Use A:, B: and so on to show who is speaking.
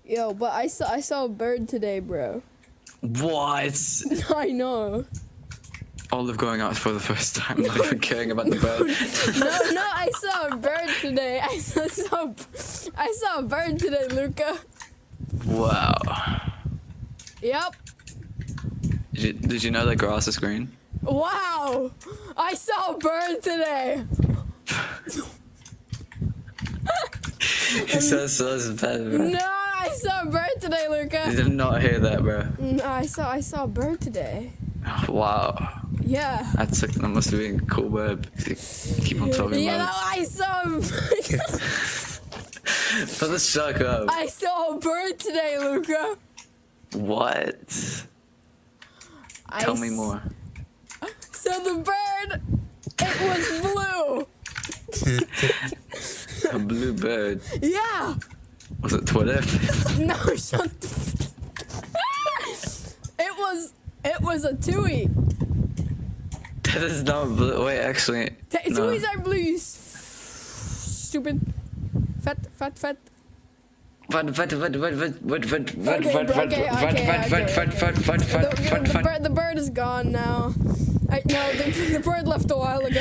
A: Yo, but I saw a bird today, bro.
B: What?
A: I know.
B: Olive going out for the first time, not even caring about the bird.
A: No, I saw a bird today. I saw a bird today, Luca.
B: Wow.
A: Yep.
B: Did you know that grass is green?
A: Wow. I saw a bird today.
B: It sounds so bad, bro.
A: No, I saw a bird today,
B: You
A: Luca.
B: did not hear that, bro.
A: No, I saw a bird today.
B: Wow.
A: Yeah.
B: That must have been a cool bird. Keep on talking
A: Yeah, no,
B: about
A: I saw
B: it. Let's shut up.
A: I saw a bird today, Luca.
B: What? Tell me more.
A: So the bird, it was blue.
B: A blue bird.
A: Yeah.
B: Was it Twitter?
A: No, shut the It was a tui.
B: That is not blue. Wait, actually. No.
A: Tuis are blue, you stupid. Fat. The bird is gone now. No, the bird left a while ago.